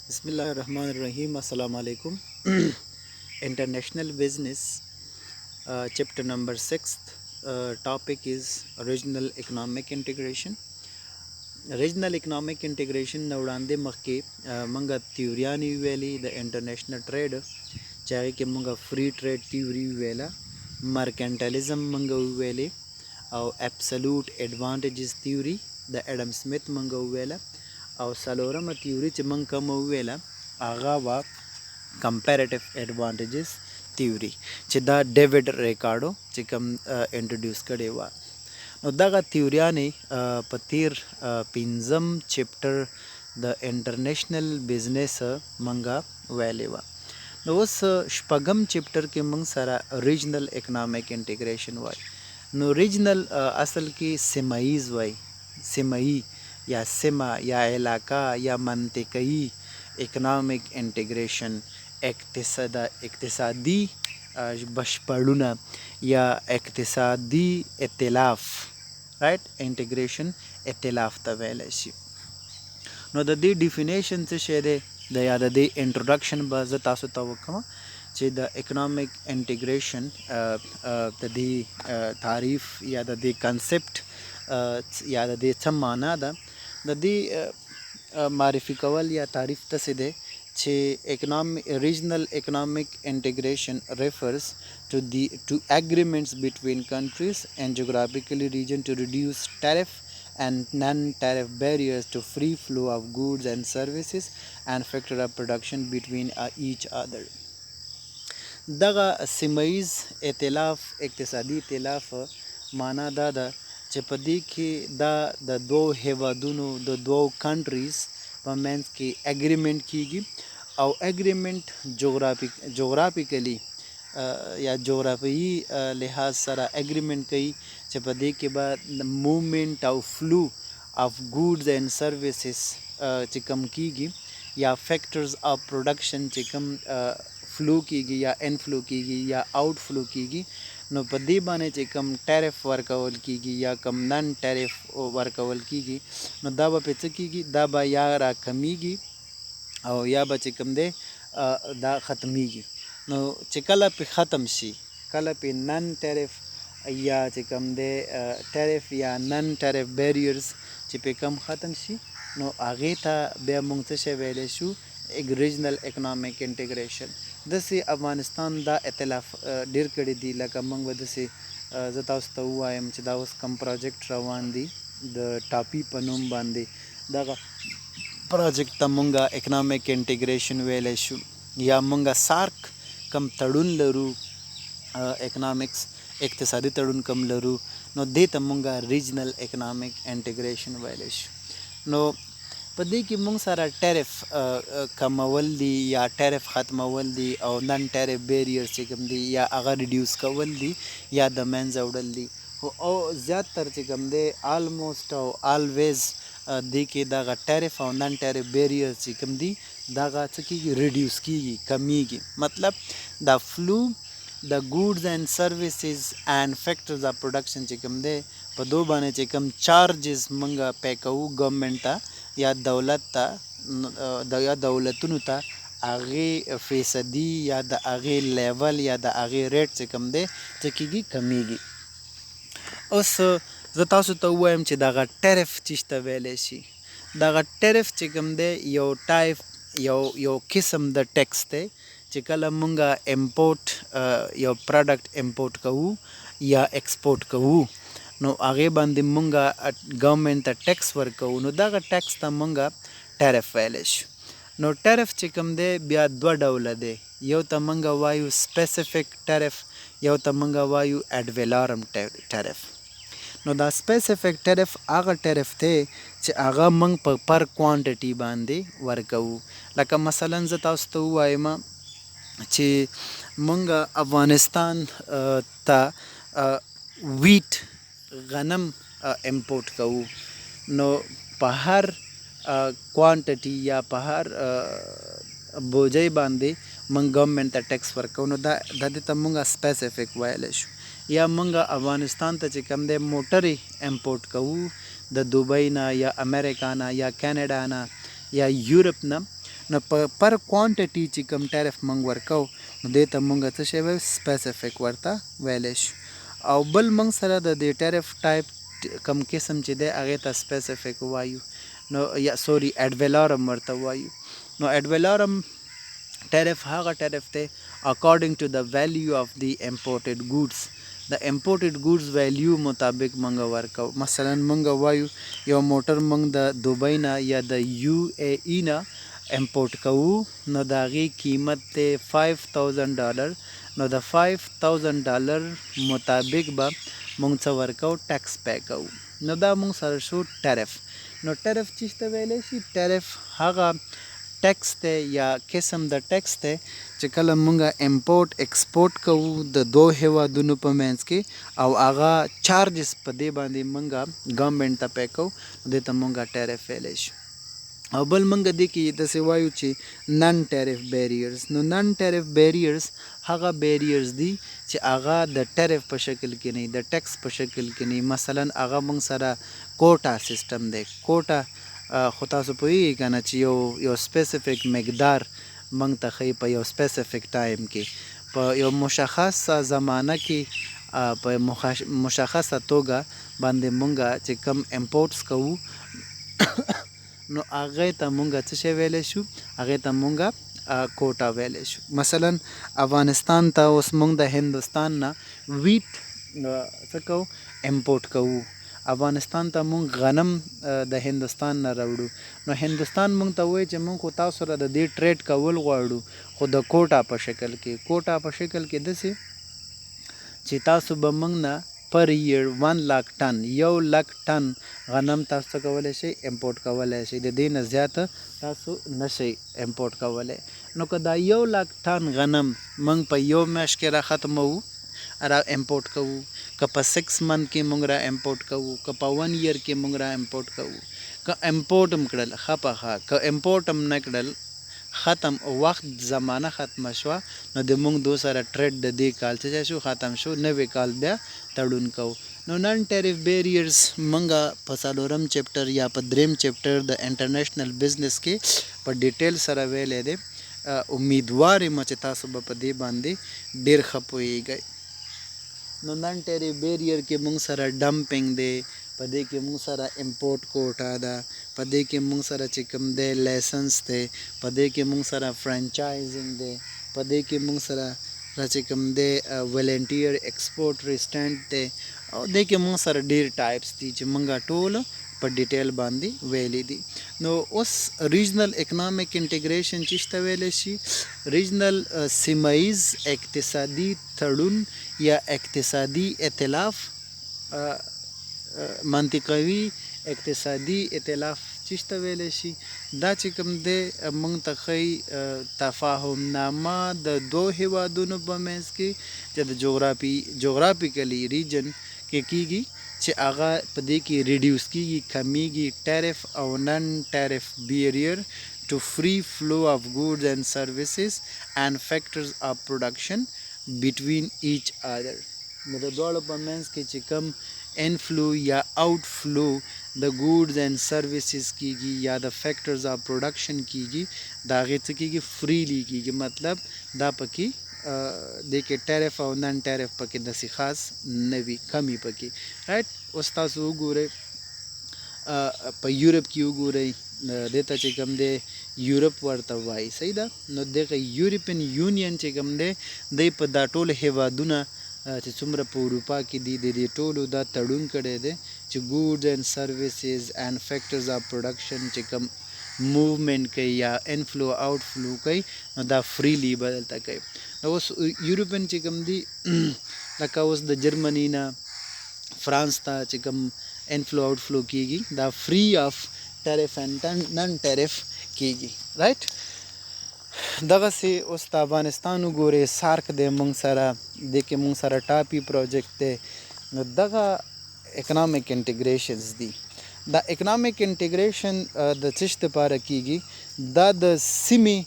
Bismillahirrahmanirrahim. Assalamu alaikum. International business, chapter number 6. Topic is regional economic integration. Regional economic integration na वड़ांदे मखके मंगा theoryani weli the international trade चाहे कि मंगा free trade theory वेला mercantilism मंगा वेले और absolute advantages theory the Adam Smith मंगा वेला और सलोरम theory च मंग कम वेला आगा वा comparative advantages theory च दा डेविड रिकार्डो च कम introduce करे वा نو دغه تیوریانې په تیر پنځم چپټر د انټرنیشنل بزنس منګه ویلې وه نو اوس شپږم چپټر کې موږ سره ریجنل اکنامک انټیګریشن وای نو ریجنل اصل کې سیمایز وای سیمایي یا سیمه یا علاقه یا منطقه‌ای اکنامک انټیګریشن اقتصادي بشپړونه یا اقتصادي ائتلاف رائٹ انټیګریشن ائتلاف ته ویل شي نو د دې ډیفینیشن څه شی دی د یا د دې انټروډکشن به زه تاسو ته وکړم چې د اکنامک انټیګریشن د دې تعریف یا د دې کنسپټ یا د دې څه معنا ده د دې معرفي کول یا تعریف ته دی regional economic integration refers to agreements between countries and geographically region to reduce tariff and non-tariff barriers to free flow of goods and services and factor of production between each other. دغه سیمایز ائتلاف اقتصادي ائتلاف معنا دا ده چې په دې کې دا د دوو هیوادونو د دوو کنټریز په منځ کې اګریمنټ کیږي او اګریمنټ جغرافیکلی یا جغرافیایي لحاظ سره اګریمنټ کوي چې په دې کې به موومنټ او فلو اف ګوډز اینڈ سروسز چې کم کیږي یا فیکټرز اف پروډکشن چې کم فلو کیږي یا انفلو کیږي یا آؤٹ فلو کیږي نو په دې باندې چې کم ټیرف ورکول کیږي یا کم نن ټیرف ورکول کیږي نو دا به څه کیږي دا به یا را کمیږي او یا به چې کم دی دا ختمیږي نو چې کله پې ختم شي کله پې نن ټیرف یا چې کم دی ټیرف یا نن ټیرف بیریرز چې پې کم ختم شي نو هغې ته بیا موږ څه شی ویلی شو ریجنل اکنامک انټیګریشن داسې افغانستان دا اطلاف ډېر کړي دي لکه موږ به داسې زه تاسو ته ووایم چې دا اوس کم پروجیکټ روان دي د ټاپي په نوم باندې دغه پروجیکټ ته مونږه اکنامک انټیګریشن ویلی شو یا مونږه سارک کم تړون لرو اکنامکس اقتصادي تړون کم لرو نو دې ته مونږه ریجنل اکنامک انټیګریشن ویلی شو نو په دې کې مونږ سره ټیرف کمول دي یا ټیرف ختمول دي او نن ټیرف بیریئر چې کوم دي یا هغه ریډیوس کول دي یا د منځه وړل دي او زیاتر چې کوم دی آلموسټ او آلویز دې کې دغه ټیرف او نن ټیرف بیریئر چې کوم دي دغه څه کېږي ریډیوس کېږي کمیږي مطلب د فلو د ګوډز اینڈ سروسز اینڈ فیکټرز آف پروډکشن چې کوم دی په دو باندې چې کوم چارجز مونږه پے کوو ګورنمنټ ته یا دولت ته یا دولتونو ته هغې فیصدي یا د هغې لیول یا د هغې ریټ چې کوم دی څه کېږي کمیږي اوس زه تاسو ته ووایم چې دغه ټیرف چیز ته ویلی شي دغه ټیرف چې کوم دی یو ټایپ یو قسم د ټیکس دی چې کله مونږه امپورټ یو پروډکټ امپورټ کوو یا ایکسپورټ کوو نو هغې باندې مونږه ګورنمنټ ته ټیکس ورکوو نو دغه ټیکس ته مونږه ټیرف ویلی شو نو ټیرف چې کوم دی بیا دوه ډوله دی یو ته مونږه وایو سپیسیفک ټیرف یو ته مونږه وایو اډویلارم ټیرف نو دا سپیسیفک ټیرف هغه ټیرف دی چې هغه موږ په پر کوانټټي باندې ورکوو لکه مثلا زه تاسو ته ووایم چې موږ افغانستان ته ویټ غنم امپورټ کوو نو په هر کوانټټي یا په هر بوجۍ باندې موږ ګورنمنټ ته ټیکس ورکوو نو دا دې ته موږ سپیسیفک ویلی شو یا موږ افغانستان ته چې کوم دی موټرې امپورټ کوو د دوبۍ نه یا امریکا نه یا کینیډا نه یا یورپ نه نو پر کوانټیټي چې کوم ټیرف موږ ورکو نو دې ته موږ څه شی وایو سپیسیفیک ورته ویلی شو. او بل موږ سره د دې ټیرف ټایپ کم قسم چې دی هغې ته سپیسیفیک وایو نو یا سوري اډویلارم ورته وایو. نو اډویلارم ټیرف هغه ټیرف دی اکارډنګ ټو د ویلیو آف دی امپورټډ ګوډس د امپورټډ ګوډس ویلیو مطابق موږ ورکو. مثلا موږ وایو یو موټر موږ د دوبۍ نه یا د یو ای ای نه امپورټ کوو نو د هغې قیمت دی $5000 نو د $5000 مطابق به موږ څه ورکو ټیکس پے کوو نو دا موږ سره شو ټیرف. نو ټیرف چې ته ویلی شي ټیرف هغه ټیکس دی یا قسم د ټیکس دی چې کله موږ امپورټ ایکسپورټ کوو د دوه هیوادونو په منځ کې او هغه چارجز په دې باندې موږ ګورنمنټ ته پے کوو دې ته موږ ټیرف ویلی شو. او بل موږ دې کې داسې وایو چې نن ټیرف بیریرز. نو نن ټیرف بیریرز هغه بیریرز دي چې هغه د ټیرف په شکل کې نه د ټیکس په شکل کې نه. مثلا هغه موږ سره کوټا سیستم دی. کوټا خو تاسو پوهیږئ که نه چې یو سپیسیفیک مقدار موږ ته ښیي په یو سپیسیفیک ټایم کې په یو مشخصه زمانه کې په مشخصه توګه باندې موږ چې کم امپورټس کوو نو هغې ته موږ څه شی ویلی شو هغې ته موږ کوټا ویلی شو. مثلا افغانستان ته اوس موږ د هندوستان نه ویټ څه کوو امپورټ کوو. افغانستان ته موږ غنم د هندوستان نه راوړو نو هندوستان موږ ته وایي چې موږ خو تاسو سره د دې ټریډ کول غواړو خو د کوټا په شکل کې. کوټا په شکل کې داسې چې تاسو به موږ نه پر ایئر 1,00,000 ټن 1,00,000 ټن غنم تاسو څه کولی شئ امپورټ کولی شئ. د دې نه زیاته تاسو نشئ امپورټ کولی. نو که دا 1,00,000 ټن غنم موږ په یو میاشت کې را ختموو را امپورټ کوو که په 6 منت کې موږ را امپورټ کوو که په 1 ایئر کې موږ را امپورټ کوو که امپورټ هم کړل ښه په ښه که امپورټ هم نه کړل ختم وخت زمانه ختمه شوه نو د موږ دو سره ټریډ د دې کال څه شو ختم شو نوی کال بیا تړون کوو. نو نن ټیرف بیریرز موږ په 4م چپټر یا په 3م چپټر د انټرنیشنل بزنس کې په ډیټیل سره ویلی دی. امیدوار یم چې تاسو به په دې باندې ډېر ښه پوهیږئ. نو نن ټیرف بیریر کې موږ سره ډمپینګ دی په دې کې موږ سره امپورټ کوټا ده په دې کې موږ سره چې کوم دی لایسنس دی په دې کې موږ سره فرانچایزینګ دی په دې کې موږ سره چې کوم دی ولنټیر ایکسپورټ ریسټنټ دی او دې کې موږ سره ډېر ټایپس دي چې موږ ټول په ډیټیل باندې ویلی دي. نو اوس ریجنل اکنامک انټیګریشن چې ته ویلی شي ریجنل سیمه ییز اقتصادي تړون یا اقتصادي ائتلاف منطقوي اقتصادي ائتلاف چې ته ویلی شي دا چې کوم دی موږ ته ښیي تفاهم نامه د دوه هیوادونو په منځ کې چې د جغرافیکلی ریجن کې کیږي چې هغه په دې کې ریډیوس کیږي کمیږي ټیرف او نن ټیرف بیریر to free flow of goods and services and factors of production between each other. نو د دواړو په منځ کې چې کوم انفلو یا آؤٹ فلو د ګوډز اینڈ سروسز کیږي یا د فیکټرز آف پروډکشن کیږي د هغې څه کیږي فریلی کیږي. مطلب دا پکې دې کې ټیرف او نن ټیرف پکې داسې خاص نه وي کمی پکې رایټ. اوس تاسو وګورئ په یورپ کې وګورئ دې ته چې کوم دی یورپ ورته وایي صحیح ده. نو دغه یورپین یونین چې کوم دی دی په دا ټول هیوادونه چې څومره په اروپا کې دي د دې ټولو دا تړون کړی دی چې ګوډز اینډ سروسز اینډ فیکټرز آف پروډکشن چې کوم موومنټ کوي یا انفلو آؤٹ فلو کوي نو دا فریلی به دلته کوي. نو اوس یورپین چې کوم دي لکه اوس د جرمني نه فرانس ته چې کوم انفلو آؤٹ فلو کیږي دا فری آف ټیرف اینڈ نن ټیرف کیږي رایټ. دغسې اوس د افغانستان وګورئ سارک دی موږ سره دې کې موږ سره ټاپي پروجیکټ دی. نو دغه اکنامک انټیګریشنز دي. دا اکنامک انټیګریشن د څه دپاره کیږي دا د سیمې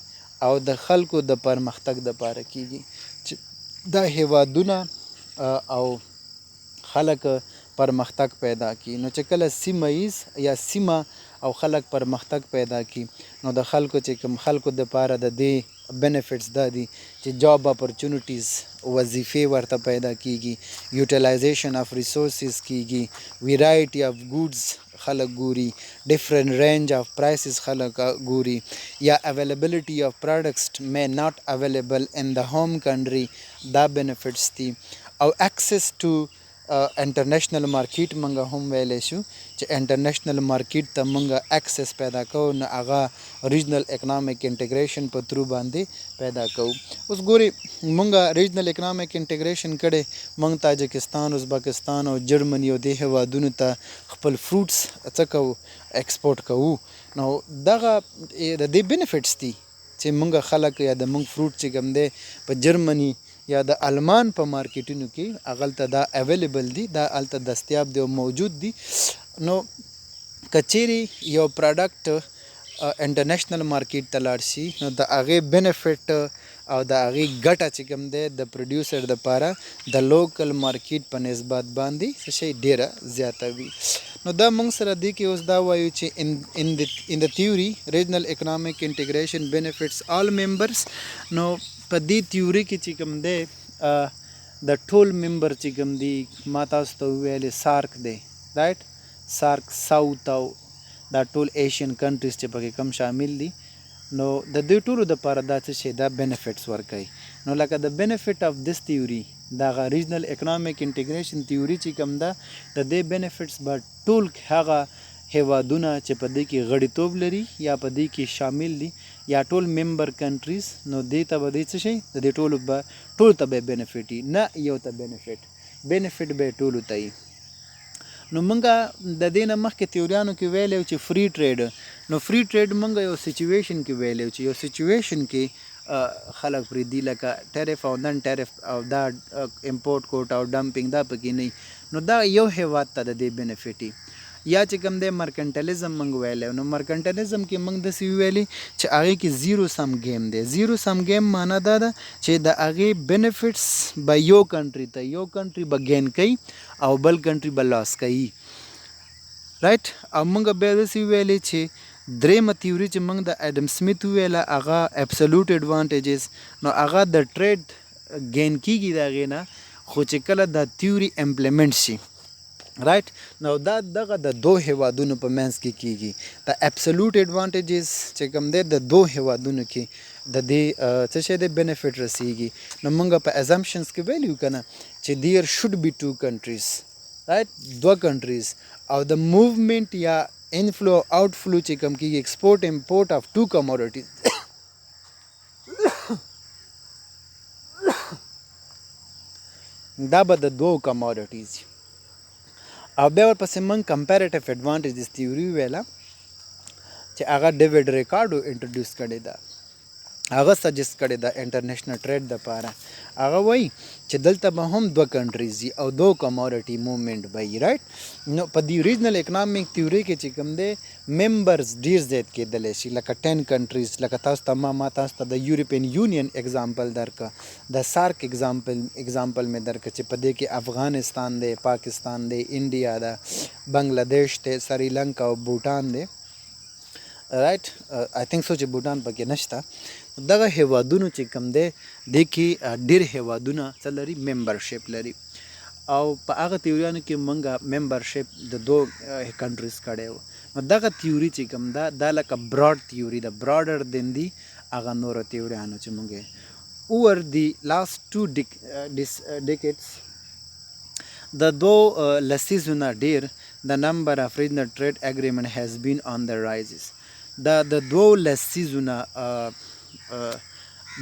او د خلکو د پرمختګ دپاره کیږي چې دا هیوادونه او خلک پرمختګ پیدا کی. نو چې کله سیمه ایز یا سیمه او خلک پرمختګ پیدا کی نو د خلکو چې کوم خلکو د پاره د دې بینیفټس دا دي چې جاب اپورچونټیز وظیفې ورته پیدا کیږي، یوټیلایزیشن اف ریسورسز کیږي، ویرایټي اف ګوډز خلک ګوري، ډیفرنٹ رینج اف پرایسز خلک ګوري، یا اویلیبلټي اف پروډکټس may not available in the home country دا بینیفټس دي. او اکسس ټو انټرنیشنل مارکیټ منګه هم ویلی شو چې انټرنیشنل مارکیټ ته منګه اکسس پیدا کوو نو هغه ریجنل اکنامک انټیګریشن په ترو باندې پیدا کوو. اوس ګوري منګه ریجنل اکنامک انټیګریشن کړي منګ تاجکستان، ازبکستان او جرمني او دې هیوادونو ته خپل فروټس څه کوو ایکسپورټ کوو. نو دغه د دې بینیفټس دي چې منګه خلک یا د منګ فروټ چې کوم دی په جرمني یا د آلمان په مارکیټونو کې هغلته دا اویلیبل دي، دا هلته دستیاب دی او موجود دي. نو که چیرې یو پروډکټ انټرنیشنل مارکیټ ته لاړ شي نو د هغې بینیفټ او د هغې ګټه چې کوم دی د پروډیوسر دپاره د لوکل مارکیټ په نسبت باندې څه شی ډیره زیاته وي. نو دا موږ سره دی کې اوس دا وایو چې in the theory regional economic integration benefits all members. نو په دې تیوري کې چې کوم دی د ټول ممبر چې کوم دی ما تاسو ته وویلې سارک دی رایټ، سارک ساوت او دا ټول ایشین کنټریز چې پکې کم شامل دي نو د دوی ټولو دپاره دا څه شی دا بینیفټس ورکوي. نو لکه د بینیفټ اف دس تیوري دغه ریجنل اکنامک انټیګریشن تیوري چې کوم ده د دې بینیفټس به ټول هغه هیوادونه چې په دې کې غړیتوب لري یا په دې کې شامل دي یا ټول ممبر کنټریز نو دې ته به دې څه شي د دې ټولو به ټولو ته به بینیفټ وي، نه یو ته بینیفټ به ټولو ته وي. نو موږ د دې نه مخکې تیوریانو کې ویلی چې فری ټریډ، نو فری ټریډ موږ یو سچویشن کې ویلی چې یو سچویشن کې خلک پرې دي لکه ټیرف او نن ټیرف او دا امپورټ کوټ او ډمپینګ دا پکې نه، نو دا یو هیواد ته د دې بینیفټ وي. یا چې کوم دی مرکنټلیزم موږ ویلی، نو مرکنټلیزم کې موږ داسې ویلي چې هغې کې زیرو سم گیم دی. زیرو سم گیم معنا دا ده چې د هغې بینیفټس به یو کنټري ته یو کنټري به ګین کوي او بل کنټري به لاس کوي رایټ. او موږ بیا داسې ویلي چې درېیمه تیوري چې موږ د اډم سمیت وویله هغه اپسلوټ اډوانټیجز، نو هغه د ټریډ ګین کیږي د هغې نه خو چې کله دا تیوري امپلیمنټ شي رایټ. نو دا دغه د دو هیوادونو په منځ کې کیږي. د اپسلوټ اډوانټیجز چې کوم دی د دو هیوادونو کې د دې څه شی دی بینیفټ رسیږي. نو موږ په ازمپشنز کې ویلي یو که نه چې دیر شوډ بی ټو کنټریز رایټ، دوه کنټریز او د موومنټ یا انفلو آؤٹ فلو چې کوم کیږي ایکسپورټ امپورټ اف ټو کموډیټیز دا به د دوو کموډیټیز. او بیا ورپسې موږ کمپیریټیو اډوانټیجز تیوري ویله چې هغه ډیوډ ریکارډو انټروډیوس کړې ده، هغه سجیست کړې ده انټرنیشنل ټریډ دپاره. هغه وایي چې دلته به هم دوه کنټریز وي او دو کموډیټي موومنټ به وي رایټ. نو په دې ریجنل اکنامک تیوري کې چې کوم دی ممبرز ډېر زیات کېدلی شي لکه 10 کنټریز، لکه تاسو ته ما تاسو ته د یورپین یونین اگزامپل درکړه، د سارک اگزامپل مې درکړه چې په دې کې افغانستان دی، پاکستان دی، انډیا ده، بنګلادیش دی، سریلنکا او بوټان دی رایټ. آی تھنک سو چې بوټان پکې نشته. دغه هیوادونو چې کوم دی دې کې ډېر هیوادونه څه لري ممبرشپ لري. او په هغه تیوریانو کې موږ ممبرشپ د دو کنټریز کړی و. نو دغه تیوري چې کوم ده دا لکه براډ تیوري ده، براډر دین دی هغه نورو تیوریانو چې موږ اوور دی لاست 2 decades د دو لسیزونه ډېر د نمبر اف ریجنل ټریډ اګریمنټ هیز بین آن د رایزز. دا د دوو لسیزونه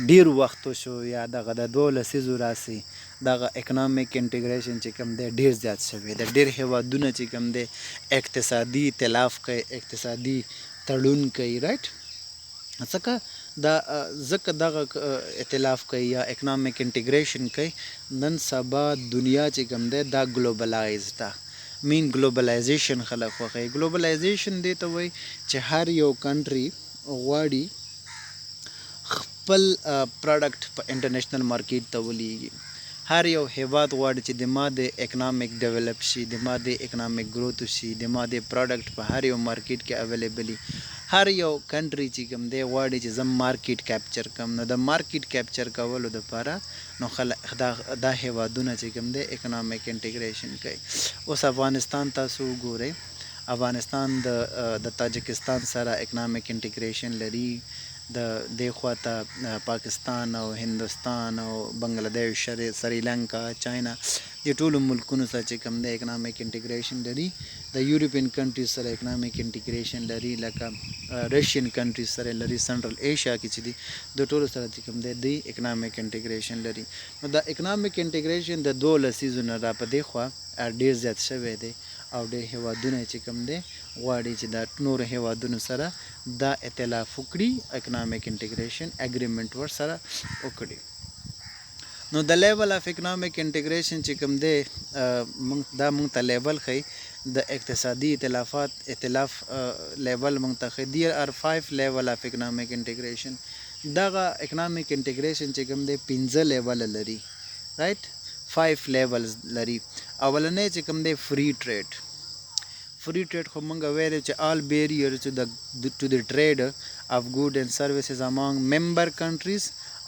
ډیر وخت شو یا دغه د دوو لسیزو راسي دغه اکنامک انټیګریشن چې کوم دی ډیر زیات شوی د ډیر هیوادونه چې کوم دی اقتصادي ائتلاف کوي، اقتصادي تړون کوي رایټ. ځکه دغه ائتلاف کوي یا اکنامک انټیګریشن کوي. نن سبا دنیا چې کوم دی دا ګلوبلایز ده، مین ګلوبلایزیشن خلک خوښوي. ګلوبلایزیشن دې ته وایي چې هر یو کنټري غواړي خپل پروډکټ په انټرنیشنل مارکیټ ته ولیږي، هر یو هیواد غواړي چې د ما د اکنامک ډیولپ شي، د ما د اکنامک گروث شي، د ما د پروډکټ په هر یو مارکیټ کې اویلیبلی. هر یو کنټری چې کوم دی غواړي چې زم مارکیټ کیپچر کم، نو د مارکیټ کیپچر کولو لپاره نو دا هیوادونه چې کوم دی اکنامک انټیګریشن کوي. اوس افغانستان تاسو وګورئ، افغانستان د تاجکستان سره اکنامک انټیګریشن لري، د خواته پاکستان او هندوستان او بنگلادیش، سریلانکا، چاینا، د ټولو ملکونو سره چې کوم دی اکنامک انټیګریشن لري. د یورپین کنټریز سره اکنامک انټیګریشن لري، لکه رشین کنټریز سره لري، سنټرل ایشیا کې چې دي د ټولو سره چې کوم دی د اکنامک انټیګریشن لري. نو د اکنامک انټیګریشن د 2 لسیزونه را په دې خوا ډیر زیات شوی دی او ډیر هیوادونه چې کوم دی غواړي چې د نورو هیوادونو سره دا ائتلاف وکړي، اکنامک انټیګریشن اګریمنټ ور سره وکړي. نو د لیول اف اکنامک انټیګریشن چې کوم دی دا مونږ ته لیول ښیي، د اقتصادي ائتلاف لیول مونږ ته ښیي. دیر آر 5 لیول اف اکنامک انټیګریشن. دغه اکنامک انټیګریشن چې کوم دی 15 لیول لري، رائټ، 5 لیولز لري. اولنې چې کوم دی فری ټریډ. فری ټریډ خو مونږ ویل چې all barriers to the trade of goods and services among member countries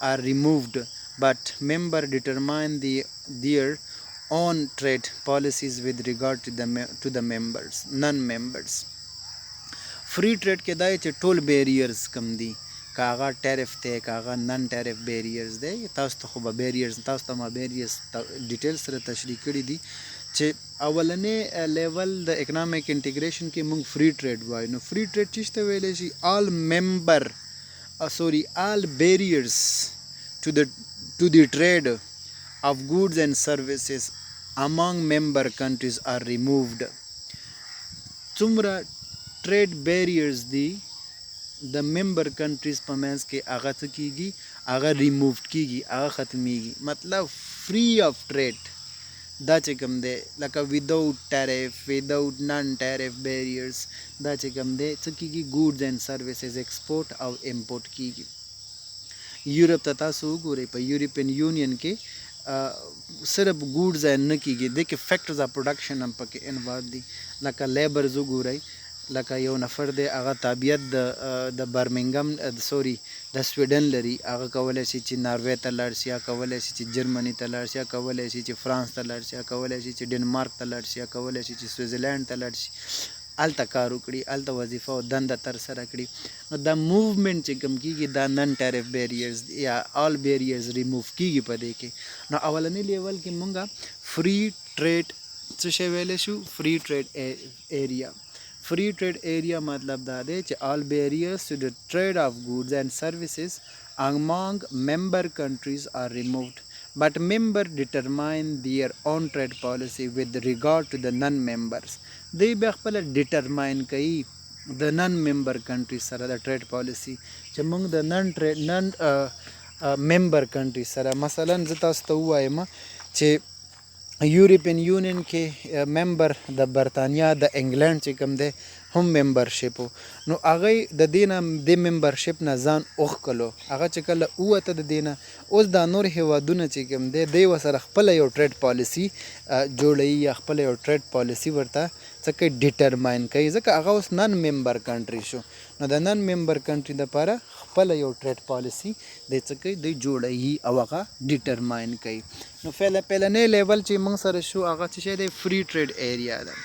are removed, but member determine their own trade policies with regard to the members, non-members. فری ټریډ کې دا چې ټول بیریرز کم دي، کاغه ټیرف ته کاغه نن ټیرف بیریرز دی. تاسو ته خو به بیریرز، تاسو ته ما بیریرز ډیټیل سره تشریح کړي دي چې اولنې لیول د اکنامک انټیګریشن کې مونږ فری ټریډ وایو. نو فری ټریډ چې ته ویلی شي all barriers to the trade of goods and services among member countries are removed. څومره ټریډ بیریرز دي د ممبر کنټریز په منځ کې هغه څه کیږي، هغه ریموو کیږي، هغه ختمیږي. مطلب فری اف ټریډ دا چې کوم دی لکه وداؤٹ ټیرف، وداؤٹ نن ټیرف بیریرز، دا چې کوم دی څه کیږي، ګوډز اینڈ سروسز ایکسپورټ او امپورټ کیږي. یورپ ته تاسو وګورئ، په یورپین یونین کې صرف ګوډز نه کیږي، د کې فیکټرز اف پروډکشن هم پکې انوالو دي. لکه لیبرز وګورئ، لکه یو نفر دی هغه تابعیت د برمنګم د سویډن لري، هغه کولی شي چې ناروې ته لاړ شي، یا کولی شي چې جرمني ته لاړ شي، یا کولی شي چې فرانس ته لاړ شي، یا کولی شي چې ډنمارک ته لاړ شي، یا کولی شي چې سویزرلینډ ته لاړ شي، هلته کار وکړي، هلته وظیفه او دنده ترسره کړي. نو دا موومنټ چې کوم کېږي دا نن ټیرف بیریرز یا آل بیریرز ریموو کېږي په دې کې. نو اولنی لیول کې مونږه فری ټریډ څه شی ویلی شو، فری ټریډ ایریا. فری ټریډ ایریا مطلب دا دی چې all barriers to the trade of goods and services among member countries are removed, but members determine their own trade policy with regard to the non-members. دوی بیا خپله ډیټرماین کوي د نن ممبر کنټری سره د ټریډ پالیسی، چې موږ د نن ممبر کنټری سره، مثلا زه تاسو ته ووایم چې یورپین یونین کې ممبر د برطانیا د انګلند چې کوم دی هم ممبرشپ و، نو هغه د دې نه د ممبرشپ نه ځان اوښکلو، هغه چې کله ووته د دې نه، اوس دا نور هیوادونه چې کوم دی دوی ورسره خپله یو ټریډ پالیسي جوړوي یا خپله یو ټریډ پالیسي ورته څه کوي، ډیټرماین کوي، ځکه هغه اوس نن ممبر کنټري شو. نو د نن ممبر کنټري دپاره خپله یو ټریډ پالیسي دی څه کوي، دوی جوړوي او هغه ډیټرماین کوي. نو پهلنی لیول چې موږ سره شو هغه څه شی دی، فری ټریډ ایریا ده.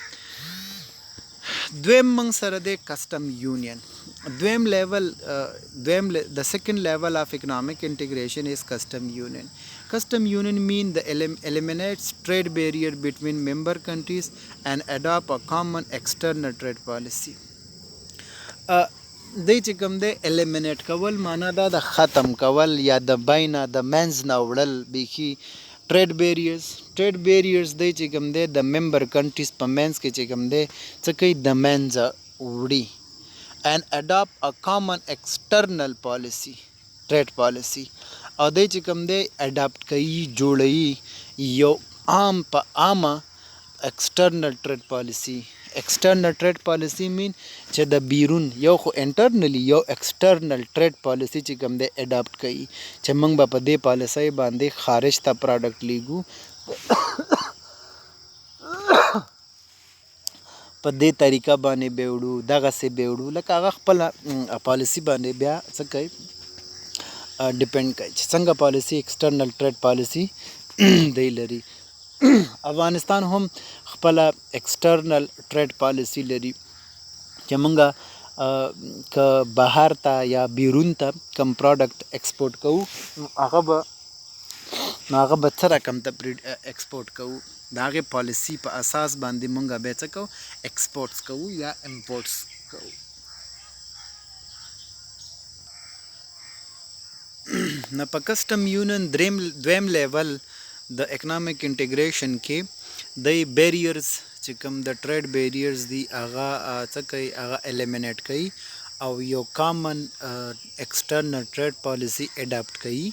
دویم موږ سره دی کسټم یونین. دویم لیول the second level of economic integration is custom union. Custom union mean the eliminates trade barrier between member countries and adopt a common external trade policy. دی چې کوم دی eliminate کول معنا دا د ختم کول یا د بینه د منځ نه وړل بیخي ټریډ بیریرز دی چې کوم دی د ممبر کنټریز په منځ کې چې کوم دی څه کوي، د منځه وړي. and adopt a common external policy, trade policy. او دی چې کوم دی اډاپټ کوي، جوړوي یو عام په عامه external trade policy. external trade policy mean چې د بیرون یو خو انټرنلی یو ایکسټرنل ټریډ پالیسی چې کوم دی اډاپټ کوي چې موږ به په دې پالیسی باندې خارج ته پروډکټ لیږو په دې طریقه باندې به وړو دغسې به وړو لکه هغه خپله پالیسی باندې بیا څه کوي ډیپینډ کوي چې څنګه پالیسی ایکسټرنل ټریډ پالیسی دی لري افغانستان هم خپله ایکسټرنل ټریډ پالیسی لري چې مونږه که بهر ته یا بیرون ته کم پروډکټ ایکسپورټ کوو هغه به څه رقم ته ایکسپورټ کوو د هغې پالیسی په اساس باندې مونږه بیا څه کوو ایکسپورټس کوو یا امپورټس کوو نه په کسټم یونین دویم لیول د اکنامک انټیګریشن کې د بیریرز چې کوم د ټریډ بیریرز دي هغه څه کوي هغه الیمینیټ کوي او یو کامن ایکسټرنل ټریډ پالیسی اډاپټ کوي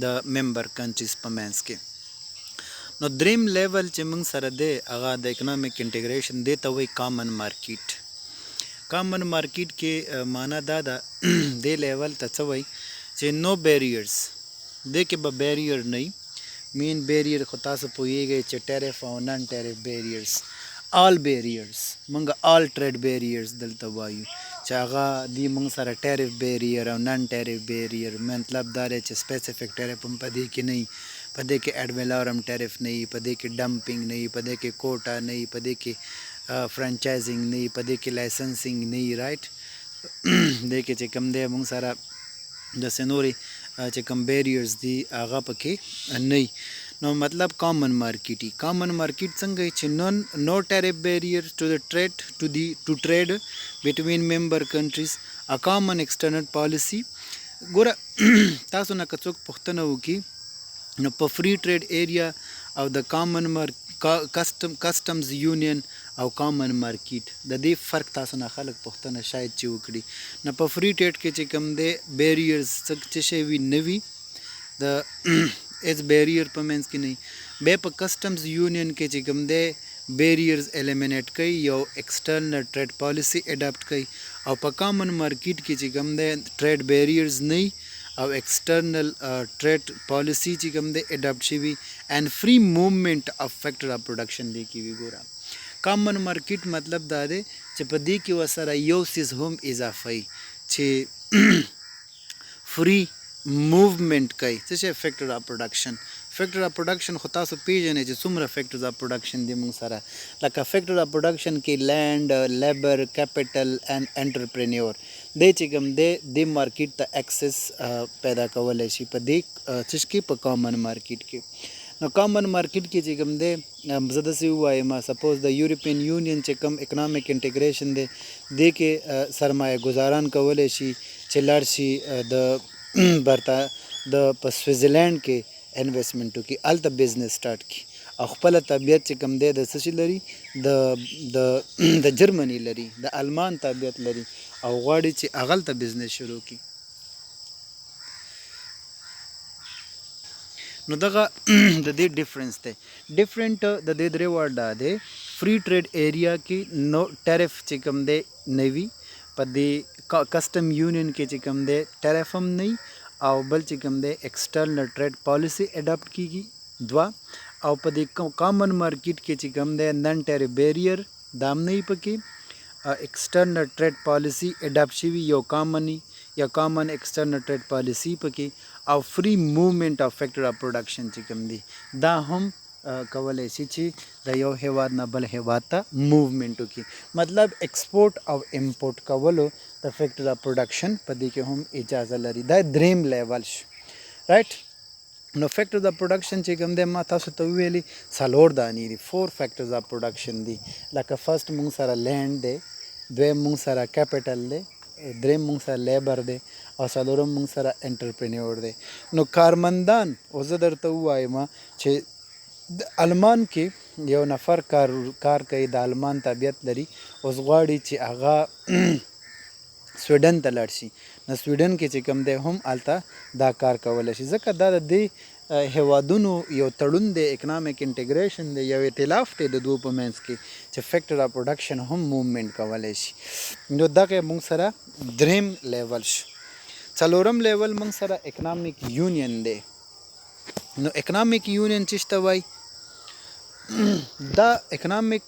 د ممبر کنټریز په منځ کې نو دریم لیول چې موږ سره دی هغه د اکنامک انټیګریشن دی ته وایي کامن مارکیټ کې معنا دا ده دې لیول ته څه وایي چې نو بیریرز دې کې به بیریر نه مین بیریر خو تاسو پوهیږئ چې ټیرف او نن ټیرف بیریرز آل بیریرز مونږ آل ټریډ بیریرز دلته وایو چې هغه دی مونږ سره ټیرف بیریر او نن ټیرف بیریر مطلب دا دی چې سپیسیفک ټیرف هم په دې کې نه وي په دې کې اډ ویلارم ټیرف نه وي په دې کې ډمپینګ نه وي په دې کې کوټا نه وي په دې کې فرانچایزینګ نه وي په دې کې لایسنسینګ نه وي رایټ دې کې چې کوم دی مونږ سره داسې نورې چې کوم بیریرز دي هغه پکې نه نو مطلب کامن مارکیټ څنګه چې نو ټیرف بیریر ټو ټریډ بټوین ممبر کنټریز ا کامن ایکسټرنل پالیسی ګوره تاسو نه که څوک پوښتنه وکړي نو په فری ټریډ ایریا او د کامن کسټمز یونین او کامن مارکیټ د دې فرق تاسو نه خلک پوښتنه شاید چې وکړي نو په فری ټریډ کې چې کوم دی بیریرز څه شی وي نه وي د ایز بیریر په منځ کې نه بیا په کسټمز یونین کې چې کوم دی بیریرز الیمینیټ کوي یو ایکسټرنل ټریډ پالیسی اډاپټ کوي او په کامن مارکیټ کې چې کوم دی ټریډ بیریرز نه او ایکسټرنل ټریډ پالیسی چې کوم دی اډاپټ شوي اینڈ فری موومنٹ اف فیکټر اف پروډکشن دی کې وي ګوره کامن مارکیټ مطلب دا دی چې په دې کې ورسره یو څیز هم اضافه وي چې فری موومنٹ کوي څه شی فیکټر اف پروډکشن خو تاسو پیژنئ چې څومره فیکټرز اف پروډکشن دي موږ سره لکه فیکټر اف پروډکشن کې لینډ لیبر کیپټل اینڈ انټرپرینیور دی چې کوم دی د مارکیټ ته ایکسس پیدا کولی شي په دې څه کې په کامن مارکیټ کې نو کامن مارکیټ کې چې کوم دی زه داسې ووایم سپوز د یورپین یونین چې کوم اکنامک انټیګریشن دی دې کې سرمایه ګزاران کولی شي چې لاړ شي په سویزرلینډ کې انویسټمنټ وکړي هلته بزنس سټارټ کړي او خپله طبیعت چې کوم دی د څه شي لري د جرمني لري د المان طبیعت لري او غواړي چې هغلته بزنس شروع کړي نو دغه د دې ډیفرنس دی ډیفرنٹ د دې درې ورډ دی فری ټریډ ایریا کې نو ټیرف چې کوم دی نه وي په دې کسټم یونین کې چې کوم دی ټیرف هم نه او بل چې کوم دی ایکسټرنل ټریډ پالیسی اډاپټ کیږي دوه او په دې کامن مارکیټ کې چې کوم دی نن ټیرف بیریر دا هم نه وي پکې ایکسټرنل ټریډ پالیسی اډاپټ شوي یو کامن ایکسټرنل ټریډ پالیسی پکې او فری موومنٹ اف فیکټر اف پروډکشن چې کوم دی دا هم کولی شي چې د یو هیواد نه بل هیواد ته موومنټ وکړي مطلب ایکسپورټ او امپورټ کولو د فیکټر اف پروډکشن په دې کې هم اجازه لري دا دریم لیول شو رایټ نو فیکټرز اف پروډکشن چې کوم دی ما تاسو ته وویلي څلور دانې دي 4 فیکټرز اف پروډکشن دي لکه فرست مونږ سره لینډ دی دویم مونږ سره کیپټل دی دریم مونږ سره لیبر دی او څلورم مونږ سره انټرپرینیور دی نو کارمندان او زه درته ووایم چې د المان کې یو نفر کار کوي د المان طبیعت لري اوس غواړي چې هغه سویډن ته لاړ شي نو سویډن کې چې کوم دی هم هلته دا کار کولی شي ځکه دا د دې هیوادونو یو تړون دی اکنامک انټیګریشن دی یو ائتلاف دی د دوو په منځ کې چې فیکټر اف پروډکشن هم موومنټ کولی شي نو دغه موږ سره دریم لیول شو څلورم لیول موږ سره اکنامک یونین دی نو اکنامک یونین څه ته وایي دا اکنامک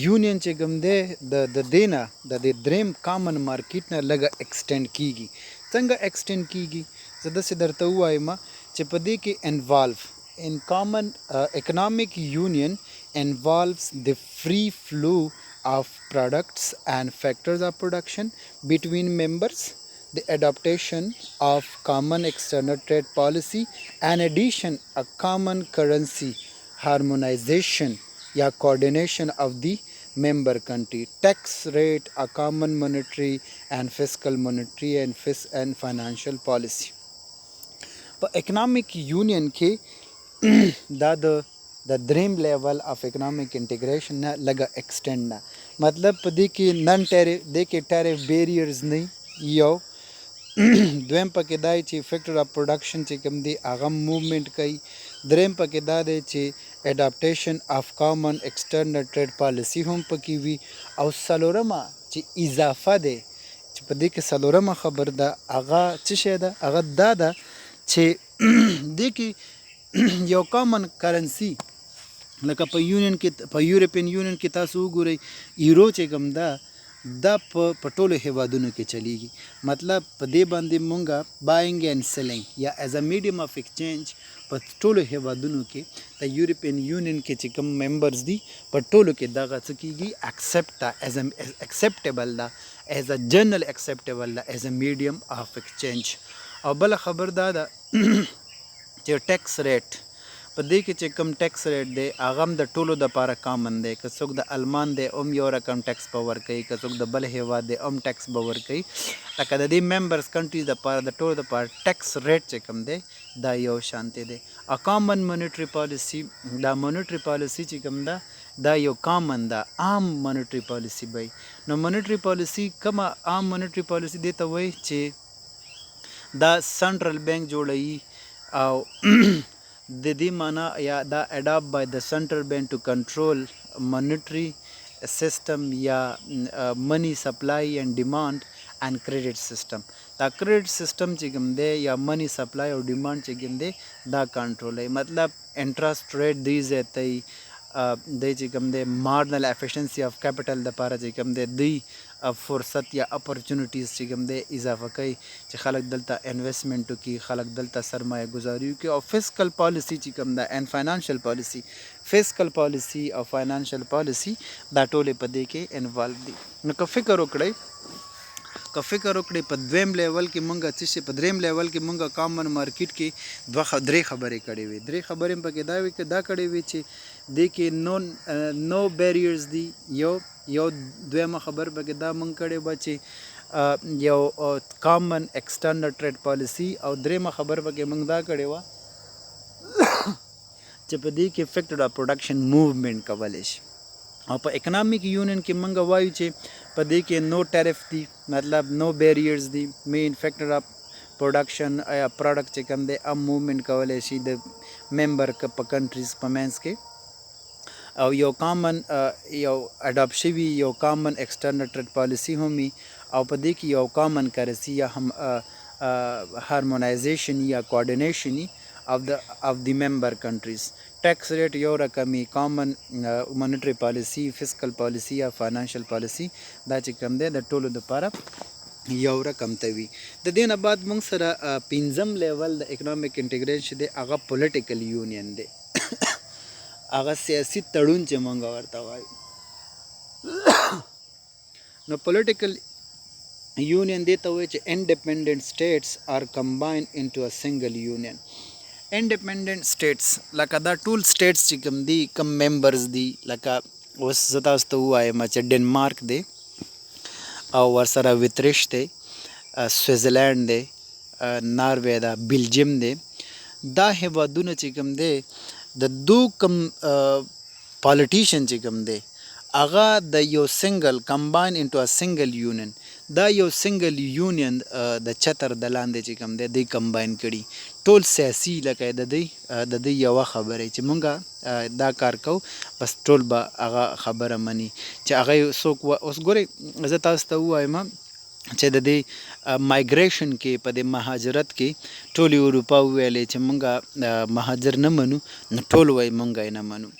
یونین چې کوم دی د دې نه د دې دریم کامن مارکیټ نه لږه ایکسټینډ کیږي څنګه ایکسټینډ کیږي زه داسې درته ووایم چې په دې کې انوالو in common economic union involves the free flow of products and factors of production between members, the adoption of common external trade policy, and addition a common currency harmonization या coordination of the member country, tax rate, a common monetary and fiscal monetary and financial policy. په economic union کې دا د دریم لیول اف اکنامک انټیګریشن نه لږه ایکسټینډ نه مطلب په دې کې نن ټیرف دې کې ټیرف بیریرز نه یو دویم پکې دا چې فیکټر اف پروډکشن چې کوم دی هغه موومنټ کوي دریم پکې دا دی چې اډاپټیشن اف کامن ایکسټرنل ټریډ پالیسی هم پکې وي او څلورمه چې اضافه دی چې په دې کې څلورمه خبر ده هغه څه شی ده هغه دا ده چې دې کې یو کامن کرنسی لکه په یونین کې په یورپین یونین کې تاسو وګورئ یورو چې کوم ده دا په ټولو هیوادونو کې چلیږي مطلب په دې باندې مونږه بایینګ اینڈ سیلینګ یا ایز ا میډیم اف ایکسچینج په ټولو هیوادونو کې د یورپین یونین کې چې کوم ممبرز دي په ټولو کې دغه څه کیږي ایکسپټ ده ایز ایکسپټیبل ده ایز ا جنرل ایکسپټیبل ده ایز ا میډیم اف ایکسچینج او بل خبر دا ده چې ټیکس ریټ په دې کې چې کوم ټیکس ریټ دی هغه هم د ټولو دپاره کامن دی که څوک د المان دی هم یو رقم ټیکس به ورکوي که څوک د بل هیواد دی هم ټیکس به ورکوي لکه د دې ممبرز کنټریز دپاره د ټولو دپاره ټیکس ریټ چې کوم دی دا یو شانتی دی ا کامن مونیټري پالیسي دا مونیټري پالیسي چې کوم ده دا یو کامن ده عام مونیټري پالیسي به نو مونیټري پالیسي کومه عام مونیټري پالیسي دې ته وایي چې دا سنټرل بینک جوړوي او د دې معنا یا دا اډاپټ بای د سنټرل بینک ټو کنټرول مونیټري سیستم یا منی سپلای اینڈ ډیمانډ اینڈ کریډټ سیستم دا کریډټ سیستم چې کوم دی یا منی سپلای او ډیمانډ چې کوم دی دا کنټرولوي مطلب انټرسټ ریټ دی زیاتوي دی چې کوم دی مارجنل افیشنسي اف کیپټل دپاره چې کوم دی دوی فرصت یا اپورچونیټیز چې کوم دی اضافه کوي چې خلک دلته انویسټمنټ وکړي خلک دلته سرمایه گذاري وکړي او فسکل پالیسي چې کوم ده اینڈ فاینانشل پالیسي فسکل پالیسي او فاینانشل پالیسي دا ټولې په دې کې انوالو دي نو که فکر وکړئ په دویم لیول کې مونږه څه شي په دریم لیول کې مونږه کامن مارکیټ کې درې خبرې کړې وي درې خبرې هم پکې دا کړې وي چې دې کې نو بیریرز دي یو دویمه خبر پکې دا مونږ کړې وه چې یو کامن ایکسټرنل ټریډ پالیسي او دریمه خبر پکې مونږ دا کړې وه چې په دې کې فیکټر اف پروډکشن موومنټ کولی شي او په اکنامک یونین کې مونږ وایو چې په دې کې نو ټیرف دي مطلب نو بیریرز دي مین فیکټر اف پروډکشن یا پروډکټ چې کوم دی ام موومنټ کولی شي د ممبر په کنټریز په منځ کې او یو کامن یو اډاپټ شوي یو کامن ایکسټرنل ټریډ پالیسي هم وي او په دې کې یو کامن کرنسي یا هم هارمونایزیشن یا کوارډینیشن of the member countries tax rate یو رقمي common monetary policy fiscal policy یا financial policy دا چې کوم دی د ټولو دپاره یو رقم ته وي د دې نه بعد موږ سره پنځم لیول د اکنامک انټیګریشن دی هغه پولیټیکل یونین دی هغه سیاسي تړون چې موږ ورته وایو نو پولیټیکل یونین دی ته وایي چې انډیپینډنٹ سټیټس آر کمباینډ انټو ا سنګل یونین انډیپینډنٹ سټیټس لکه دا ټول سټیټس چې کوم دي کم ممبرز دي لکه اوس زه تاسو ته ووایم چې ډنمارک دی او ورسره وترش دی سویزرلینډ دی ناروے ده بلجیم دی دا هیوادونه چې کوم دی د دو کم پالیټیشن چې کوم دی هغه د یو سنګل کمباین انټو ا سنګل یونین دا یو سنگل یونین د چتر د لاندې چې کوم دی دی کمباین کړي ټول سیاسي لکه د دې یوه خبره چې مونږه دا کار کوو بس ټول به هغه خبره مني چې هغه څوک اوس ګورئ زه تاسو ته ووایم چې د دې مایګریشن کې په دې مهاجرت کې ټول اروپا وویلې چې مونږه مهاجر نه منو نو ټول وایي مونږ یې نه منو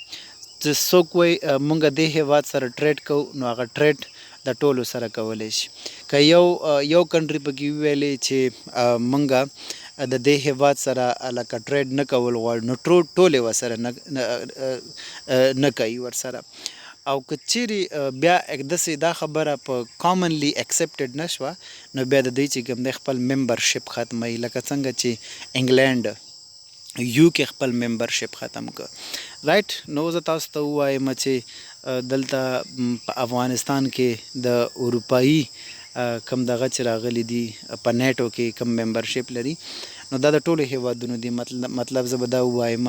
چې څوک وایي مونږ دې هیواد سره ټریډ کوو نو هغه ټریډ د ټولو سره کولی شي که یو کنټري پکې وویلې چې مونږه د دې هیواد سره لکه ټریډ نه کول غواړو نو ټول یې ورسره نه کوي ورسره او که چیرې بیا داسې دا خبره په کامنلی اکسپټډ نه شوه نو بیا د دوی چې کوم دی خپل ممبرشپ ختموي لکه څنګه چې انګلینډ یو کې خپل ممبرشپ ختم کړ رایټ نو زه تاسو ته ووایم چې دلته په افغانستان کې د اروپایي کم دغه چې راغلي دي په نیټو کې کم ممبرشپ لري نو دا د ټولو هیوادونو دي مطلب زه به دا ووایم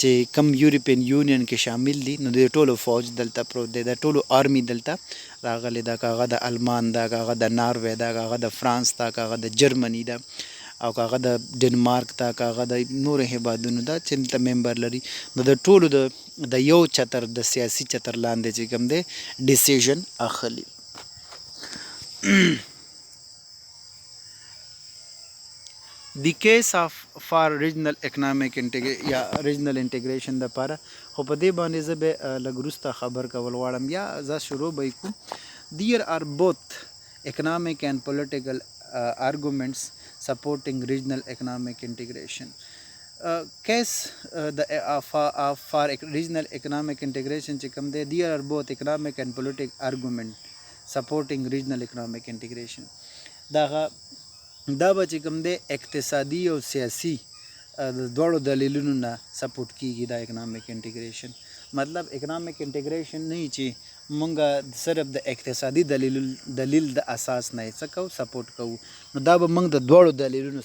چې کم یورپین یونین کې شامل دي نو د ټولو فوج دلته پروت دی د ټولو آرمی دلته راغلی دا که هغه د المان دا که هغه د ناروې دا که هغه د فرانس دا که هغه د جرمني ده او که هغه د ډنمارک دا که هغه د نورو هیوادونو ده چې دلته ممبر لري نو د ټولو د یو چتر د سیاسي چتر لاندې چې کوم دی ډیسیژن اخلي the case of for regional economic یا regional integration د پاره خو په دې باندې زه به لږ وروسته خبر کول غواړم یا زه شروع به کوم there are both economic and political arguments supporting regional economic integration case for regional economic integration چې کوم دی there are both economic and political argument supporting regional economic integration دا به چې کوم دی اقتصادي او سیاسي د دواړو دلیلونو نه سپورټ کیږي دا اکنامک انټیګریشن مطلب اکنامک انټیګریشن نه چې مونږ صرف د اقتصادي دلیل د اساس نه څه کوو سپورټ کوو نو دا به مونږ د دواړو دلیلونو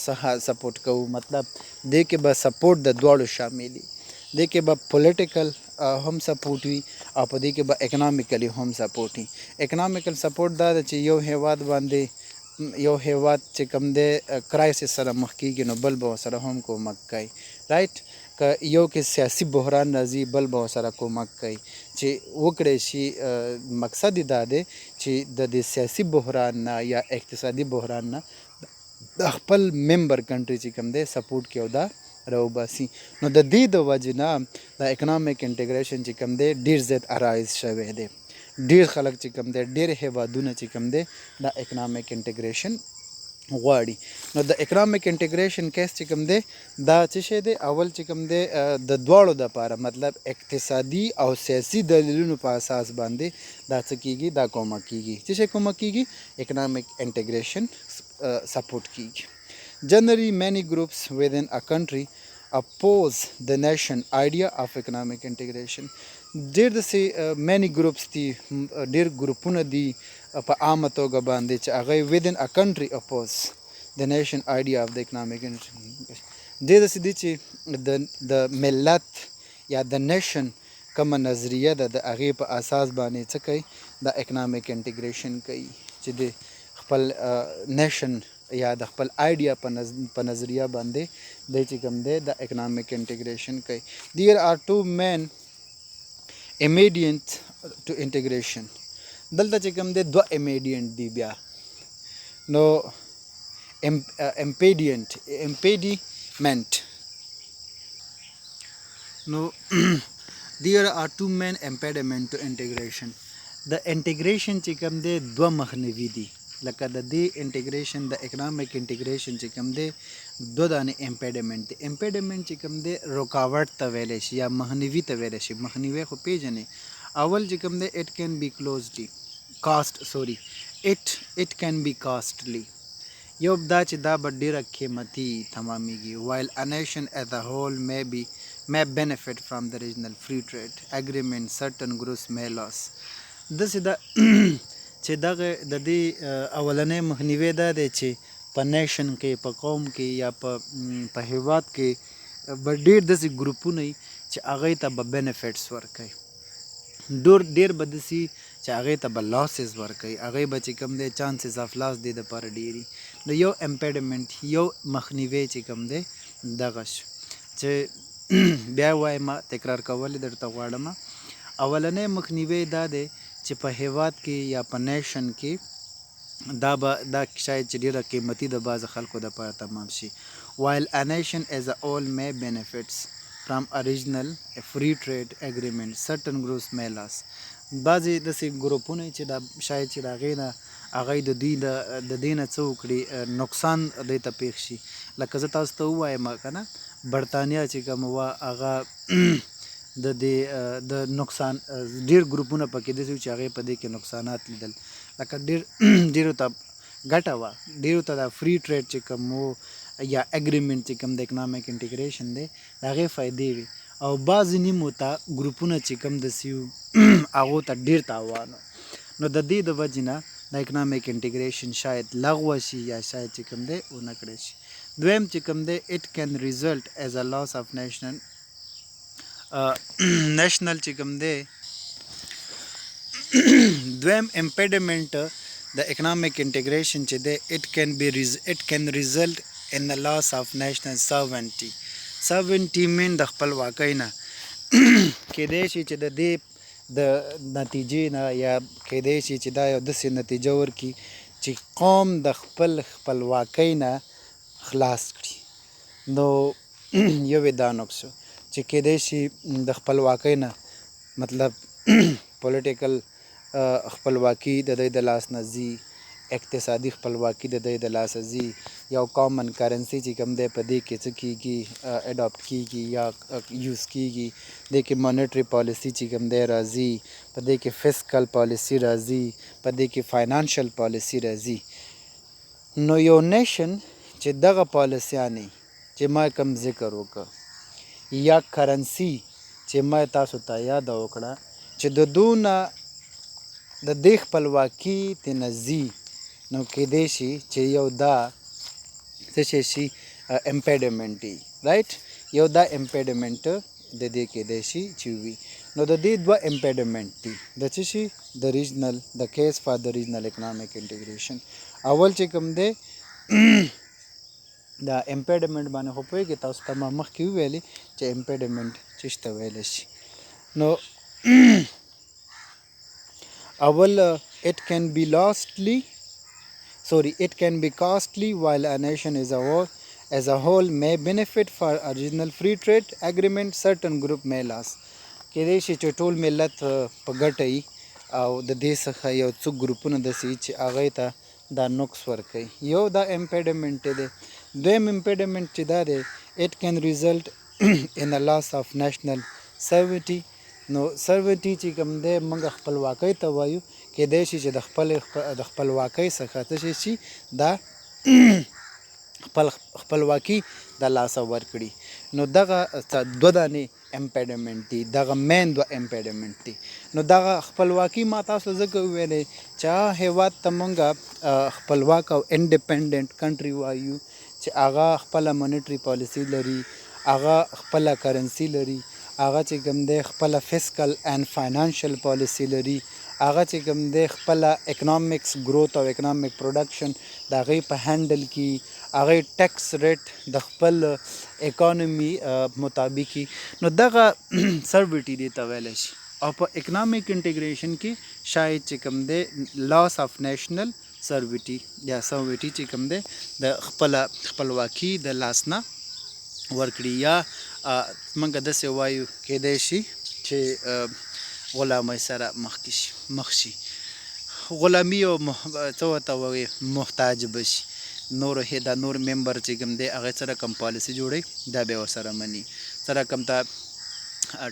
څخه سپورټ کوو مطلب دې کې به سپورټ د دواړو شاملي دې کې به پولیټیکل هم سپورټ وي او په دې کې به اکنامیکلی هم سپورټ وي اکنامیکل سپورټ دا ده چې یو هیواد باندې یو هیواد چې کوم دی کرایسس سره مخ کېږي نو بل به ورسره هم کومک کوي رایټ که یو کې سیاسي بحران راځي بل به ورسره کومک کوي چې وکړی شي مقصد یې دا دی چې د دې سیاسي بحران نه یا اقتصادي بحران نه د خپل ممبر کنټري چې کوم دی سپورټ کوي او دا راوباسي نو د دې د وجې نه د اکنامک انټیګریشن چې کوم دی ډېر زیات ارایز شوی دی ډیر خلک چې کوم دی ډیر هیوادونه چې کوم دی دا اکنامک انټیګریشن غواړي نو د اکنامک انټیګریشن کیس چې کوم دی دا څه شی دی اول چې کوم دی د دواړو دپاره مطلب اقتصادي او سیاسي دلیلونو په اساس باندې دا څه کیږي دا کومک کیږي څه شی کومک کیږي اکنامک انټیګریشن سپورټ کیږي generally many groups within a country oppose the nation idea of economic integration ډېر داسې many groups دي ډېر ګروپونه دي په عامه توګه باندې چې هغه within a country oppose the nation idea of the economic integration ډېر داسې دي چې د ملت یا د نیشن کومه نظریه ده د هغې په اساس باندې څه کوي د اکنامک انټیګریشن کوي چې د خپل نیشن یا د خپل آیډیا په نظریه باندې دی چې کوم دی د اکنامک انټیګریشن کوي there are two main immediate to integration دلته چې کوم دی دوه immediate دي بیا نو impediment نو there are two main impediment to integration د انټیګریشن چې کوم دی دوه مخنیوي دي لکه د دې انټیګریشن د اکنامک انټیګریشن چې کوم دی دوه دانې امپیډمنټ دی امپیډمنټ چې کوم دی رکاوټ ته ویلی شي یا مخنیوي ته ویلی شي مخنیوی خو پیژنې اول چې کوم دی اټ کین بی کلوزلی اټ کین بی کاسټلی یو دا چې دا به ډیره قیمتي تمامیږي while a nation as a whole may benefit from the regional free trade agreement certain groups may lose داسې دا چې دغه د دې اولنی مخنیوی دا دی چې په نیشن کې په قوم کې یا په هیواد کې به ډېر داسې ګروپونه وي چې هغوی ته به بینیفټس ورکوي ډېر به داسې چې هغې ته به لاسز ورکوي، هغې به چې کوم دی چانسز آف لاس دې دپاره ډېري. نو یو امپیډمنټ یو مخنیوی چې کوم دی دغه شو چې بیا وایم تکرار کول درته غواړم. اولنی مخنیوی دا دی چې په هیواد کې یا په نیشن کې دا شاید چې ډیره قیمتي د بعض خلکو دپاره تمام شي. while a nation as a whole may benefits from original free trade agreement certain groups may lose. بعضې داسې ګروپونه چې دا شاید چې د هغې نه هغوی د دې نه څه وکړي نقصان دوی ته پېښ شي. لکه زه تاسو ته ووایم که نه برطانیه چې کومه وه هغه د نقصان ډېر ګروپونه پکې داسې وو چې هغې په دې کې نقصانات لیدل. لکه ډېرو ته ګټه وه، ډېرو ته دا فري ټریډ چې کوم و یا اګریمنټ چې کوم د اکنامک انټیګریشن دی د هغې فایدې وي، او بعضې نیمو ته ګروپونه چې کوم داسې وو هغو ته ډېر تاوان و. نو د دې د وجې نه د اکنامک انټیګریشن شاید لغوه شي یا شاید چې کوم دی ونه کړی شي. دویم چې کوم دی اټ کین ریزلټ ایز ا لاس آف نیشنل چې کوم دی دویم امپیډمنټ د اکنامک انټیګریشن چې دی اټ کین ریزلټ ان د لاس آف نیشنل ساورنټي مین د خپلواکۍ نه کیدای شي چې د دې د نتیجې نه یا کیدای شي چې دا یو داسې نتیجه ورکړي چې قوم د خپلواکۍ نه خلاص کړي. نو یو یې دا نقص شو چې کیدای شي د خپلواکۍ نه مطلب پولیټیکل خپلواکي د دوی د لاس نه ځي، اقتصادي خپلواکي د دوی د لاسه ځي، یو کامن کرنسي چې کوم دی په دې کې څه کېږي اډاپټ کېږي یا یوز کېږي، دې کې مانیټري پالیسي چې کوم دی راځي، په دې کې فسکل پالیسي راځي، په دې کې فاینانشل پالیسي راځي. نو یو نیشن چې دغه پالیسیانې چې ما کوم ذکر وکړه یا کرنسي چې ما تاسو ته یاده وکړه چې د دونه د دې خپلواکي ترېنه ځي، نو کیدای شي چې یو دا څه شی شي امپیډمنټ وي، رایټ، یو دا امپیډمنټ د دې کیدای شي چې وي. نو د دې دوه امپیډمنټ دي د څه شي د ریجنل د کیس فار د ریجنل اکنامک انټیګریشن. اول چې کوم دی دا امپیډمنټ باندې خو پوهېږئ تاسو ته ما مخکې وویلې چې امپیډمنټ څه شي ته ویلی شي. نو اول it can be costly while a nation as a whole may benefit for original free trade agreement certain group may lose. کېدای شي چې ټول ملت په ګټه وي او د دې څخه یو څو ګروپونه داسې وي چې هغوی ته دا نقص ورکوي. یو دا امپیډمنټ دی. دویم امپیډمنټ چې دا دی it can result in a loss of national sovereignty. نو سرورټي چې کوم دی موږ خپلواکۍ ته وایو، کیدای شي چې د خپلواکۍ څخه څه شي دا خپلواکي د لاسه ورکړي. نو دغه دوه دانې امپیډمنټ دي، دغه مین دوه امپیډمنټ دي. نو دغه خپلواکي ما تاسو ځکه وویلې چې هېواد ته موږ خپلواک او انډیپنډنټ کنټري وایو چې هغه خپله مانیټري پالیسي لري، هغه خپله کرنسي لري، هغه چې کوم دی خپله فسکل اینډ فاینانشل پالیسي لري، هغه چې کوم دی خپله اکنامکس گروت او اکنامک پروډکشن د هغې په هینډل کې هغې ټیکس ریټ د خپل اکانومي مطابقي. نو دغه سرورټي دې ته ویلی شي. او په اکنامک انټیګریشن کې شاید چې کوم دی لاس آف نیشنل سرورټي یا سرورټي چې کوم دی د خپلواکي د لاس نه ورکړي، یا موږ داسې وایو کیدای شي چې غلامۍ سره مخ شي، غلامي او څه ورته وایي محتاج به شي. نور ممبر چې کوم دی هغې سره کوم پالیسي جوړوي دا به یې ورسره مني، سره کوم ته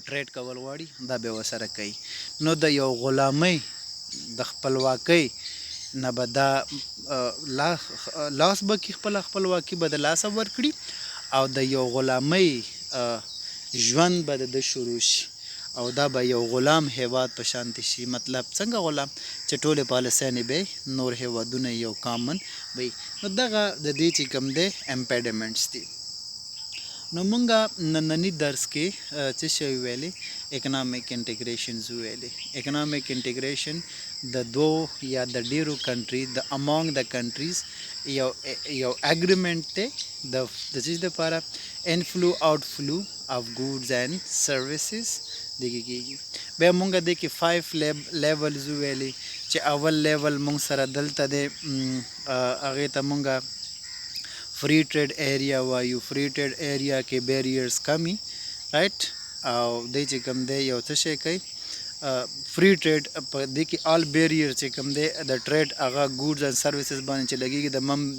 ټریډ کول غواړي دا به یې ورسره کوي. نو د یو غلامۍ د خپلواکۍ نه به دا لاس به کي، خپله خپلواکي به د لاسه ورکړي او د یو غلامۍ ژوند به د شروع شي او دا به یو غلام هیواد په شانتي شي. مطلب څنګه غلام چې ټولې پالیسیانې به نور هیوادونه یو کامن وي. نو دغه د دې چې کوم دی امپیډمنټس دي. نو مونږه نننی درس کې څه شی ویلې اکنامک انټیګریشن ویلې اکنامک انټیګریشن د دوه یا د ډیرو کنټری د امونګ د کنټریز یو اګریمنت ته د چیز لپاره انفلو آوټ فلو اف ګودز اینڈ سروسز دغه کېږي بیا مونږ د کې 5 لیولز ویلې چې اول لیول مونږ سره دلته د هغه ته مونږه free trade area वायु free trade area के बैरियर्स कमी राइट او د چې کوم دی یو څه شي کوي free trade په دې کې آل بیریئر چې کوم دی د ټریډ هغه ګودز اند سروسز باندې چې لګیږي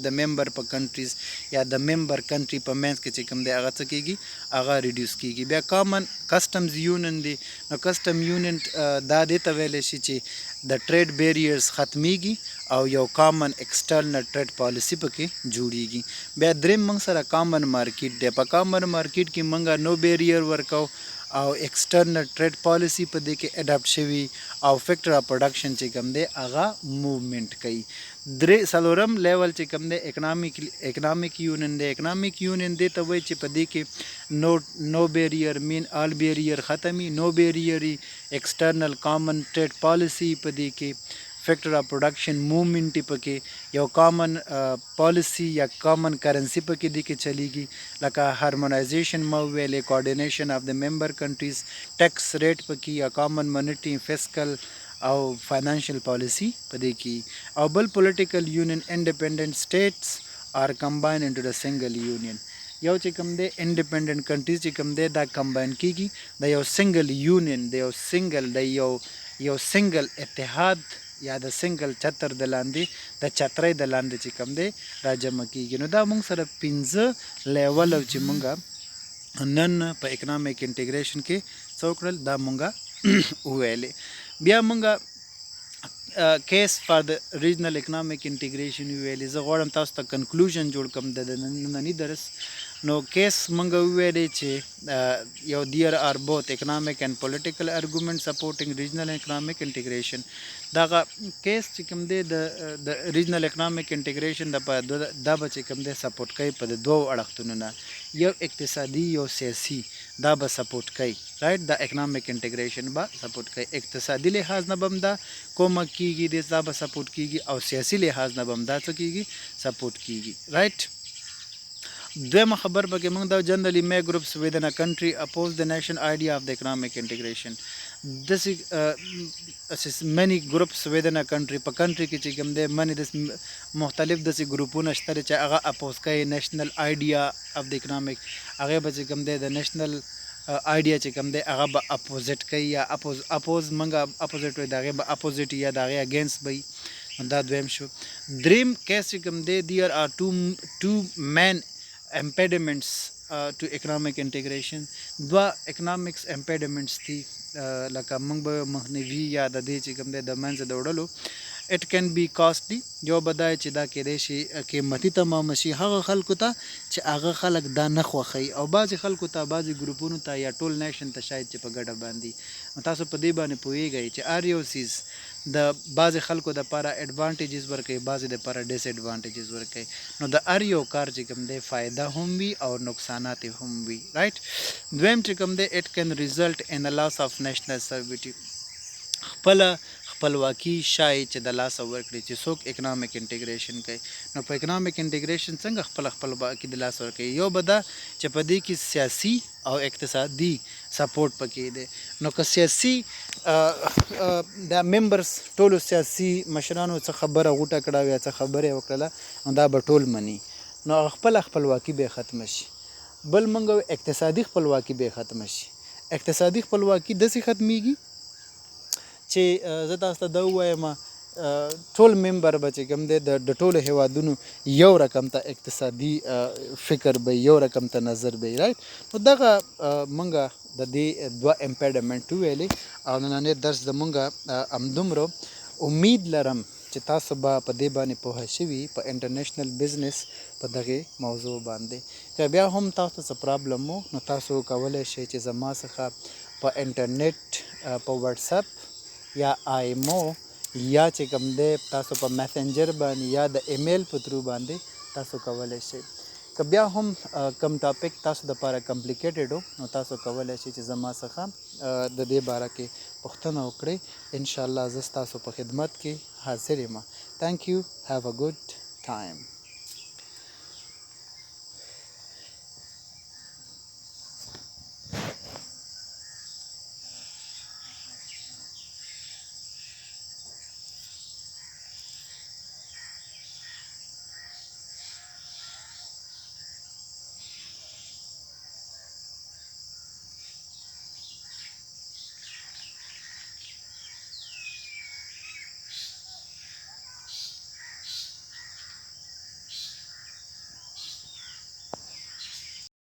د ممبر په کنټریز یا د ممبر کنټری په منځ کې چې کوم دی هغه څه کیږي هغه ریډیوس کیږي بیا کامن کسٹمز یونین دی نو کسٹم یونین دا دې ته ویل شي چې د ټریډ بیریئرز ختميږي او یو کامن ایکسټرنل ټریډ پالیسی پکې جوړیږي بیا دریم موږ سره کامن مارکیټ دی په کامن مارکیټ کې موږ نو بیریئر ورکاو او ایکسټرنل ټریډ پالیسی په دې کې اډاپټ شوی او فیکټر اف پروډکشن چې کوم دی هغه موومنت کوي درې سلورم لیول چې کوم دی اکنامک یونین دی اکنامک یونین دی ته وایي چې په دې کې نو بیریئر مین آل بیریئر ختمي نو بیریئر ایکسټرنل کامن ټریډ پالیسی په دې کې فیکٹر آف پروڈکشن موومنٹ پکې یو کامن پالیسی یا کامن کرنسی پکې دی کې چلیږي لکه هارمونایزیشن مو ویلې کوارډینیشن اف د ممبر کنټریز ټیکس ریټ پکې یا کامن مانیټری فسکل او فائنانشل پالیسی پدې کې او بل پولیټیکل یونین انډیپندنٹ سټیټس آر کمباین انټو د سنگل یونین یو چې کوم دی انډیپندنٹ کنټریز چې کوم دی دا کمباین کیږي د یو سنگل یونین د یو سنگل اتحاد یا د سنگل چتر د لاندې د چترۍ د لاندې چې کوم دی راجمع کیږي نو دا موږ سره 15 لیول چې موږ نن په اکنامک انټیګریشن کې څوکړل دا موږ ویلې بیا موږ کیس فار د ریجنل اکنامک انټیګریشن ویلې زه غواړم تاسو ته کنکلوژن جوړ کړم د نننی درس نو کیس موږ ویلې چې یو دیر آر بوث اکنامک اینڈ پولیټیکل ارګومنټ سپورټینګ ریجنل اکنامک انټیګریشن دغه کیس چې کوم دی د ریجنل اکنامک انټیګریشن د دا به چې کوم دی سپورټ کوي په دوه اړخونو نه یو اقتصادي یو سیاسي دا به سپورټ کوي رائټ د اکنامک انټیګریشن به سپورټ کوي اقتصادي لحاظ نه بم دا کومک کیږي د دا به سپورټ کیږي او سیاسي لحاظ نه بم دا څه کیږي سپورټ کیږي رائټ دویمه خبر پکې موږ دا جنرally may groups within a country oppose the nation idea of the economic integration this is many groups within a country په country کې چې کوم دی منی د مختلف داسې ګروپونه شته چې هغه اپوز کوي نېشنل آیډیا اف د اکنامک هغه به چې کوم دی د نېشنل آیډیا چې کوم دی هغه به اپوزیټ کوي یا اپوز منګه اپوزیټ وي د هغې به اپوزیټ یا د هغې اگینسټ به دا دویم شو دریم کیس چې کوم دی there are two main impediments to economic integration دوا economics impediments دي لکه موږ به مخنیوي یا د دې چې کوم دی د منځه د وړلو it can be costly یو بدای چې دا کېدای شي قیمتي تمام شي هغه خلکو ته چې هغه خلک دا نه خوښوي او بعضې خلکو ته بعضې ګروپونو ته یا ټول نیشن ته شاید چې په ګډه باندې تاسو په دې باندې پوهیږئ چې ROCs د بعضې خلکو دپاره ایډوانټیجز ورکوي بعضې دپاره ډیس ایډوانټیجز ورکوي نو د هر یو کار چې کوم دی فایده هم وي او نقصانات هم وي رایټ دویم چې کوم دی اټ کین ریزلټ ان د لاس آف نیشنل سرویټي خپلواکي شای چې د لاسه ورکړي چې څوک اکنامک انټیګریشن کوي نو په اکنامک انټیګریشن څنګه خپلواکي د لاسه ورکوي یو به دا چې په دې کې سیاسي او اقتصادي سپورټ پکې دی نو که سیاسي د ممبرس ټولو سیاسي مشرانو څه خبره غوټه کړه یا څه خبره یې وکړله نو دا به ټول مني نو خپلواکي به ختمه شي بل موږ اقتصادي خپلواکي به ختمه شي اقتصادي خپلواکي داسې ختمیږي چې زه تاسو ته دا ووایم ټول ممبر به چې کوم دی د ټولو هیوادونو یو رقم ته اقتصادي فکر به یو رقم ته نظر به رایټ نو دغه موږ د دې دوه امپیډمنټ ویلې او نننی درس زموږ همدومره امید لرم چې تاسو به په دې باندې پوه شوي په انټرنیشنل بزنس په دغې موضوع باندې که بیا هم تاسو څه پرابلم وو نو تاسو کولی شئ چې زما څخه په انټرنیټ په واتساپ یا آیمو یا چې کوم دی تاسو په میسنجر باندې یا د ایمیل په تھرو باندې تاسو کولی شئ که بیا هم کم ټاپک تاسو دپاره کمپلیکیټډ و نو تاسو کولی شئ چې زما څخه د دې باره کې پوښتنه وکړئ. انشاءالله زه ستاسو په خدمت کې حاضر یم. Thank you. Have a good time.